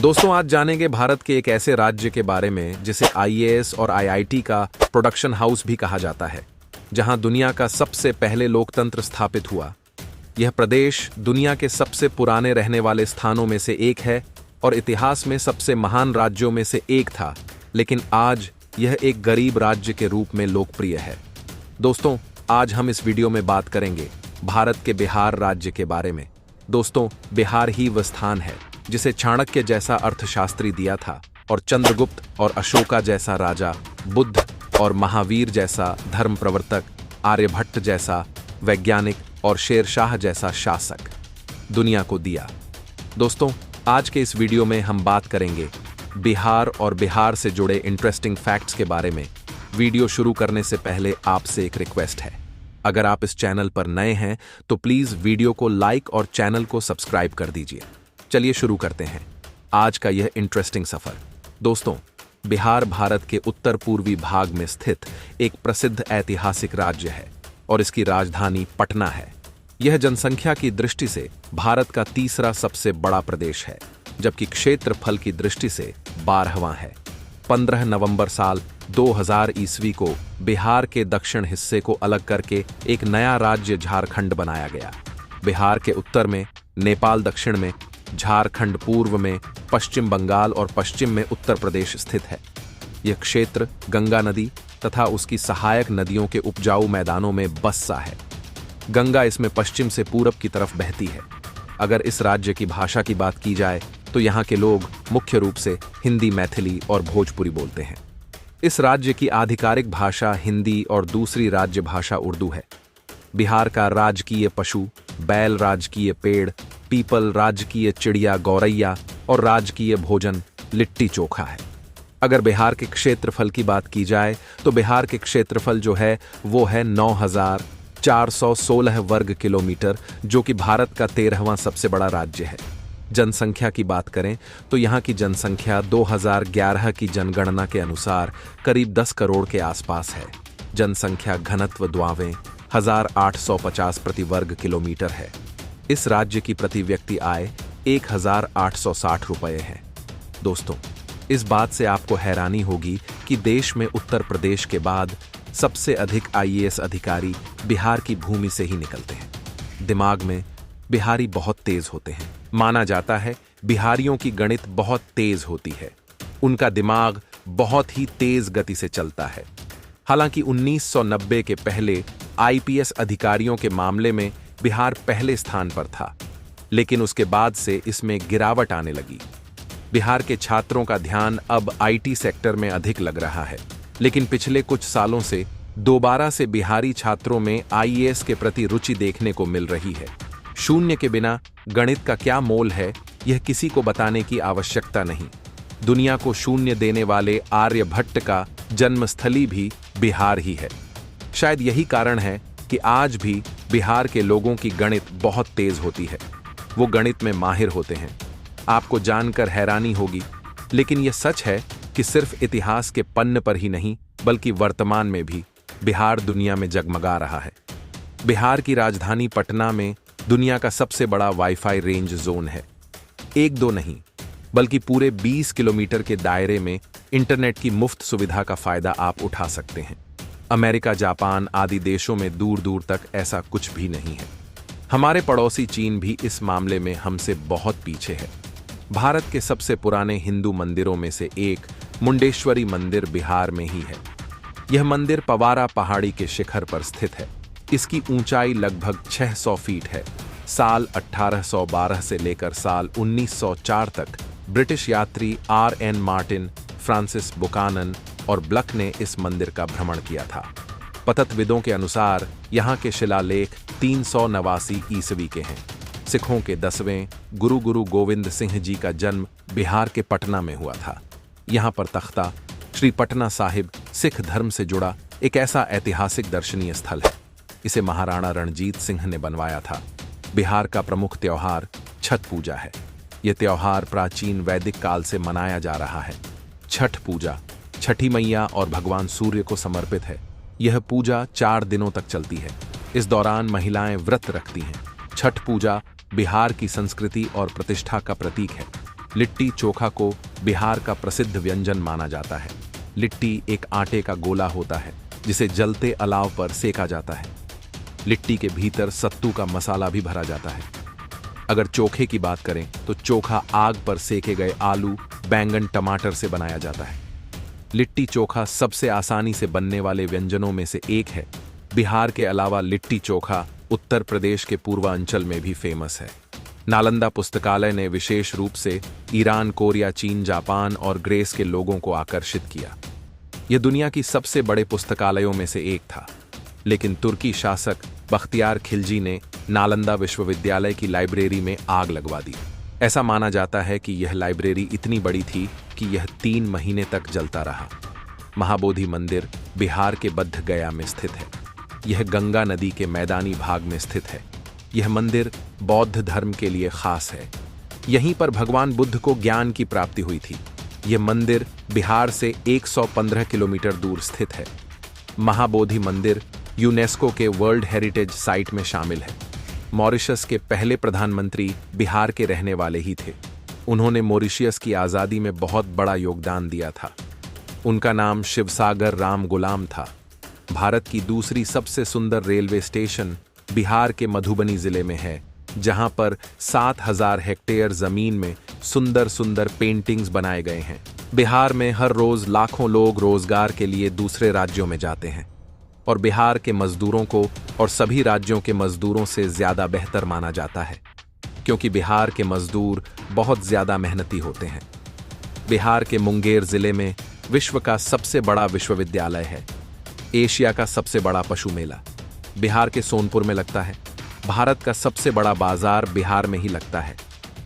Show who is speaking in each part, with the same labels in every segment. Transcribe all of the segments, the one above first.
Speaker 1: दोस्तों, आज जानेंगे भारत के एक ऐसे राज्य के बारे में जिसे आईएएस और आईआईटी का प्रोडक्शन हाउस भी कहा जाता है, जहां दुनिया का सबसे पहले लोकतंत्र स्थापित हुआ। यह प्रदेश दुनिया के सबसे पुराने रहने वाले स्थानों में से एक है और इतिहास में सबसे महान राज्यों में से एक था, लेकिन आज यह एक गरीब राज्य के रूप में लोकप्रिय है। दोस्तों, आज हम इस वीडियो में बात करेंगे भारत के बिहार राज्य के बारे में। दोस्तों, बिहार ही वह स्थान है जिसे चाणक्य जैसा अर्थशास्त्री दिया था और चंद्रगुप्त और अशोका जैसा राजा, बुद्ध और महावीर जैसा धर्म प्रवर्तक, आर्यभट्ट जैसा वैज्ञानिक और शेर शाह जैसा शासक दुनिया को दिया। दोस्तों, आज के इस वीडियो में हम बात करेंगे बिहार और बिहार से जुड़े इंटरेस्टिंग फैक्ट्स के बारे में। वीडियो शुरू करने से पहले आपसे एक रिक्वेस्ट है, अगर आप इस चैनल पर नए हैं तो प्लीज वीडियो को लाइक और चैनल को सब्सक्राइब कर दीजिए। चलिए शुरू करते हैं आज का यह इंटरेस्टिंग सफर। दोस्तों, बिहार भारत के उत्तर पूर्वी भाग में स्थित एक प्रसिद्ध ऐतिहासिक राज्य है और इसकी राजधानी पटना है। यह जनसंख्या की दृष्टि से भारत का तीसरा सबसे बड़ा प्रदेश है, जबकि क्षेत्रफल की दृष्टि से 12वां है। 15 नवंबर साल 2000 ईस्वी को बिहार के दक्षिण हिस्से को अलग करके एक नया राज्य झारखंड बनाया गया। बिहार के उत्तर में नेपाल, दक्षिण में झारखंड, पूर्व में पश्चिम बंगाल और पश्चिम में उत्तर प्रदेश स्थित है। यह क्षेत्र गंगा नदी तथा उसकी सहायक नदियों के उपजाऊ मैदानों में बसा है। गंगा इसमें पश्चिम से पूरब की तरफ बहती है। अगर इस राज्य की भाषा की बात की जाए तो यहाँ के लोग मुख्य रूप से हिंदी, मैथिली और भोजपुरी बोलते हैं। इस राज्य की आधिकारिक भाषा हिंदी और दूसरी राज्य भाषा उर्दू है। बिहार का राजकीय पशु बैल, राजकीय पेड़ पीपल, राजकीय चिड़िया गौरैया और राजकीय भोजन लिट्टी चोखा है। अगर बिहार के क्षेत्रफल की बात की जाए तो बिहार के क्षेत्रफल जो है वो है 9416 वर्ग किलोमीटर, जो कि भारत का 13वां सबसे बड़ा राज्य है। जनसंख्या की बात करें तो यहाँ की जनसंख्या 2011 की जनगणना के अनुसार करीब 10 करोड़ के आसपास है। जनसंख्या घनत्व द्वावें 1850 प्रति वर्ग किलोमीटर है। इस राज्य की प्रति व्यक्ति आय 1860 रुपये है। दोस्तों, इस बात से आपको हैरानी होगी कि देश में उत्तर प्रदेश के बाद सबसे अधिक आईएएस अधिकारी बिहार की भूमि से ही निकलते हैं। दिमाग में बिहारी बहुत तेज होते हैं। माना जाता है बिहारियों की गणित बहुत तेज होती है। उनका दिमाग बहुत ही तेज गति से चलता है। हालांकि 1990 के पहले आईपीएस अधिकारियों के मामले में बिहार पहले स्थान पर था, लेकिन उसके बाद से इसमें गिरावट आने लगी। बिहार के छात्रों का ध्यान अब आईटी सेक्टर में अधिक लग रहा है, लेकिन पिछले कुछ सालों से दोबारा से बिहारी छात्रों में आईएएस के प्रति रुचि देखने को मिल रही है। शून्य के बिना गणित का क्या मोल है, यह किसी को बताने की आवश्यकता नहीं। दुनिया को शून्य देने वाले आर्यभट्ट का जन्मस्थली भी बिहार ही है। शायद यही कारण है कि आज भी बिहार के लोगों की गणित बहुत तेज होती है। वो गणित में माहिर होते हैं। आपको जानकर हैरानी होगी, लेकिन यह सच है कि सिर्फ इतिहास के पन्ने पर ही नहीं बल्कि वर्तमान में भी बिहार दुनिया में जगमगा रहा है। बिहार की राजधानी पटना में दुनिया का सबसे बड़ा वाईफाई रेंज जोन है। एक दो नहीं बल्कि पूरे 20 किलोमीटर के दायरे में इंटरनेट की मुफ्त सुविधा का फायदा आप उठा सकते हैं। अमेरिका, जापान आदि देशों में दूर दूर तक ऐसा कुछ भी नहीं है। हमारे पड़ोसी चीन भी इस मामले में हमसे बहुत पीछे है। भारत के सबसे पुराने हिंदू मंदिरों में से एक मुंडेश्वरी मंदिर बिहार में ही है। यह मंदिर पवारा पहाड़ी के शिखर पर स्थित है। इसकी ऊंचाई लगभग 600 फीट है। साल 1812 से लेकर साल 1904 तक ब्रिटिश यात्री आर.एन. मार्टिन, फ्रांसिस बुकानन और ब्लक ने इस मंदिर का भ्रमण किया था। पतत्विदों के अनुसार यहाँ के शिलालेख 389 ईस्वी के हैं। सिखों के 10वें गुरु गोविंद सिंह जी का जन्म बिहार के पटना में हुआ था। यहाँ पर तख्ता श्री पटना साहिब सिख धर्म से जुड़ा एक ऐसा ऐतिहासिक दर्शनीय स्थल है। इसे महाराणा रणजीत सिंह ने बनवाया था। बिहार का प्रमुख त्योहार छठ पूजा है। यह त्योहार प्राचीन वैदिक काल से मनाया जा रहा है। छठ पूजा छठी मैया और भगवान सूर्य को समर्पित है। यह पूजा 4 दिनों तक चलती है। इस दौरान महिलाएं व्रत रखती हैं। छठ पूजा बिहार की संस्कृति और प्रतिष्ठा का प्रतीक है। लिट्टी चोखा को बिहार का प्रसिद्ध व्यंजन माना जाता है। लिट्टी एक आटे का गोला होता है जिसे जलते अलाव पर सेका जाता है। लिट्टी के भीतर सत्तू का मसाला भी भरा जाता है। अगर चोखे की बात करें तो चोखा आग पर सेके गए आलू, बैंगन, टमाटर से बनाया जाता है। लिट्टी चोखा सबसे आसानी से बनने वाले व्यंजनों में से एक है। बिहार के अलावा लिट्टी चोखा उत्तर प्रदेश के पूर्वांचल में भी फेमस है। नालंदा पुस्तकालय ने विशेष रूप से ईरान, कोरिया, चीन, जापान और ग्रीस के लोगों को आकर्षित किया। यह दुनिया की सबसे बड़े पुस्तकालयों में से एक था, लेकिन तुर्की शासक बख्तियार खिलजी ने नालंदा विश्वविद्यालय की लाइब्रेरी में आग लगवा दी। ऐसा माना जाता है कि यह लाइब्रेरी इतनी बड़ी थी कि यह 3 महीने तक जलता रहा। महाबोधि मंदिर बिहार के बद्ध गया में स्थित है। यह गंगा नदी के मैदानी भाग में स्थित है। यह मंदिर बौद्ध धर्म के लिए खास है। यहीं पर भगवान बुद्ध को ज्ञान की प्राप्ति हुई थी। यह मंदिर बिहार से 115 किलोमीटर दूर स्थित है। महाबोधि मंदिर यूनेस्को के वर्ल्ड हेरिटेज साइट में शामिल है। मॉरिशस के पहले प्रधानमंत्री बिहार के रहने वाले ही थे। उन्होंने मॉरिशस की आज़ादी में बहुत बड़ा योगदान दिया था। उनका नाम शिवसागर राम गुलाम था। भारत की दूसरी सबसे सुंदर रेलवे स्टेशन बिहार के मधुबनी जिले में है, जहां पर 7000 हेक्टेयर जमीन में सुंदर सुंदर पेंटिंग्स बनाए गए हैं। बिहार में हर रोज लाखों लोग रोजगार के लिए दूसरे राज्यों में जाते हैं और बिहार के मजदूरों को और सभी राज्यों के मजदूरों से ज्यादा बेहतर माना जाता है, क्योंकि बिहार के मजदूर बहुत ज्यादा मेहनती होते हैं। बिहार के मुंगेर जिले में विश्व का सबसे बड़ा विश्वविद्यालय है। एशिया का सबसे बड़ा पशु मेला बिहार के सोनपुर में लगता है। भारत का सबसे बड़ा बाजार बिहार में ही लगता है,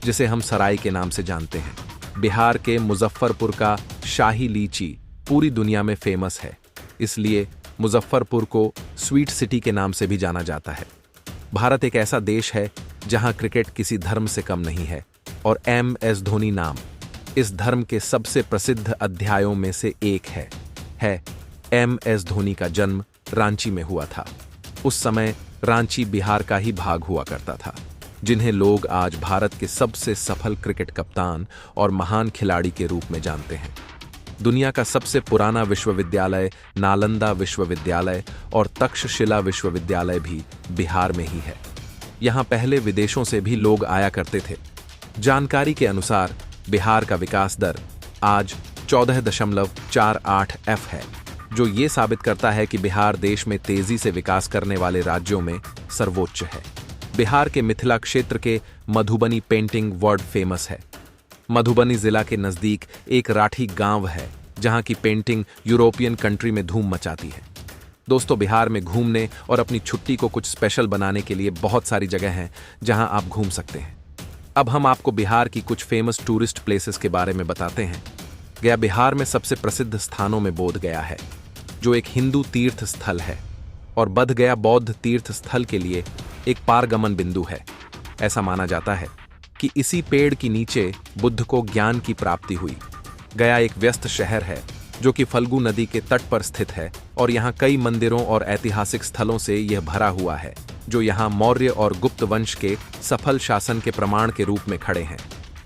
Speaker 1: जिसे हम सराय के नाम से जानते हैं। बिहार के मुजफ्फरपुर का शाही लीची पूरी दुनिया में फेमस है, इसलिए मुजफ्फरपुर को स्वीट सिटी के नाम से भी जाना जाता है। भारत एक ऐसा देश है जहां क्रिकेट किसी धर्म से कम नहीं है और MS धोनी नाम इस धर्म के सबसे प्रसिद्ध अध्यायों में से एक है। MS धोनी का जन्म रांची में हुआ था। उस समय रांची बिहार का ही भाग हुआ करता था, जिन्हें लोग आज भारत के सबसे सफल क्रिकेट कप्तान और महान खिलाड़ी के रूप में जानते हैं। दुनिया का सबसे पुराना विश्वविद्यालय नालंदा विश्वविद्यालय और तक्षशिला विश्वविद्यालय भी बिहार में ही है। यहाँ पहले विदेशों से भी लोग आया करते थे। जानकारी के अनुसार बिहार का विकास दर आज 14.48 है, जो ये साबित करता है कि बिहार देश में तेजी से विकास करने वाले राज्यों में सर्वोच्च है। बिहार के मिथिला क्षेत्र के मधुबनी पेंटिंग वर्ल्ड फेमस है। मधुबनी जिला के नजदीक एक राठी गांव है, जहां की पेंटिंग यूरोपियन कंट्री में धूम मचाती है। दोस्तों, बिहार में घूमने और अपनी छुट्टी को कुछ स्पेशल बनाने के लिए बहुत सारी जगह हैं जहां आप घूम सकते हैं। अब हम आपको बिहार की कुछ फेमस टूरिस्ट प्लेसेस के बारे में बताते हैं। गया बिहार में सबसे प्रसिद्ध स्थानों में बोध गया है, जो एक हिंदू तीर्थ स्थल है, और बध गया बौद्ध तीर्थ स्थल के लिए एक पारगमन बिंदु है। ऐसा माना जाता है कि इसी पेड़ के नीचे बुद्ध को ज्ञान की प्राप्ति हुई। गया एक व्यस्त शहर है जो कि फल्गु नदी के तट पर स्थित है और यहाँ कई मंदिरों और ऐतिहासिक स्थलों से यह भरा हुआ है, जो यहाँ मौर्य और गुप्त वंश के सफल शासन के प्रमाण के रूप में खड़े हैं।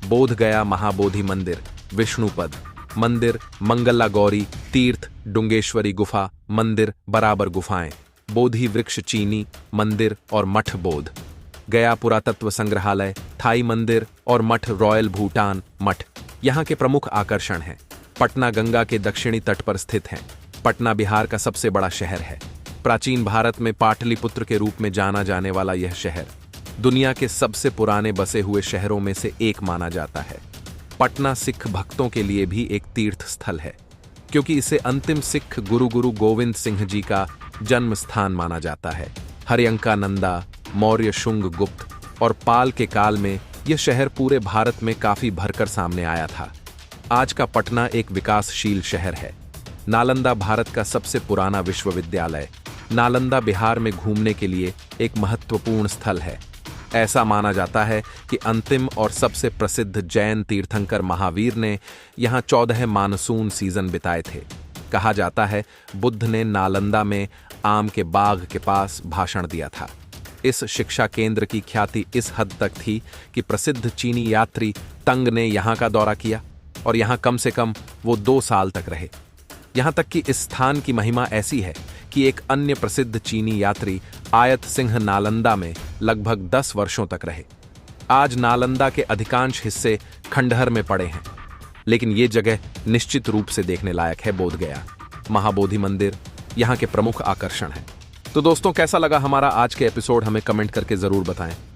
Speaker 1: बोध गया महाबोधि मंदिर, विष्णुपद मंदिर, मंगला गौरी तीर्थ, डुंगेश्वरी गुफा मंदिर, बराबर गुफाएं, बोधि वृक्ष चीनी मंदिर और मठ बोध। गया पुरातत्व संग्रहालय, थाई मंदिर और मठ रॉयल भूटान मठ यहाँ के प्रमुख आकर्षण हैं। पटना गंगा के दक्षिणी तट पर स्थित है। पटना बिहार का सबसे बड़ा शहर है। प्राचीन भारत में पाटलिपुत्र के रूप में जाना जाने वाला यह शहर दुनिया के सबसे पुराने बसे हुए शहरों में से एक माना जाता है। पटना सिख भक्तों के लिए भी एक तीर्थ स्थल है, क्योंकि इसे अंतिम सिख गुरु गोविंद सिंह जी का जन्म स्थान माना जाता है। हरियंका नंदा, मौर्य, शुंग, गुप्त और पाल के काल में यह शहर पूरे भारत में काफी भरकर सामने आया था। आज का पटना एक विकासशील शहर है। नालंदा भारत का सबसे पुराना विश्वविद्यालय। नालंदा बिहार में घूमने के लिए एक महत्वपूर्ण स्थल है। ऐसा माना जाता है कि अंतिम और सबसे प्रसिद्ध जैन तीर्थंकर महावीर ने यहाँ 14 मानसून सीजन बिताए थे। कहा जाता है बुद्ध ने नालंदा में आम के बाग के पास भाषण दिया था। इस शिक्षा केंद्र की ख्याति इस हद तक थी कि प्रसिद्ध चीनी यात्री तंग ने यहाँ का दौरा किया और यहाँ कम से कम वो 2 साल तक रहे। यहाँ तक कि इस स्थान की महिमा ऐसी है कि एक अन्य प्रसिद्ध चीनी यात्री आयत सिंह नालंदा में लगभग 10 वर्षों तक रहे। आज नालंदा के अधिकांश हिस्से खंडहर में पड़े हैं, लेकिन ये जगह निश्चित रूप से देखने लायक है। बोध गया महाबोधि मंदिर यहाँ के प्रमुख आकर्षण है। तो दोस्तों, कैसा लगा हमारा आज के एपिसोड, हमें कमेंट करके जरूर बताएं।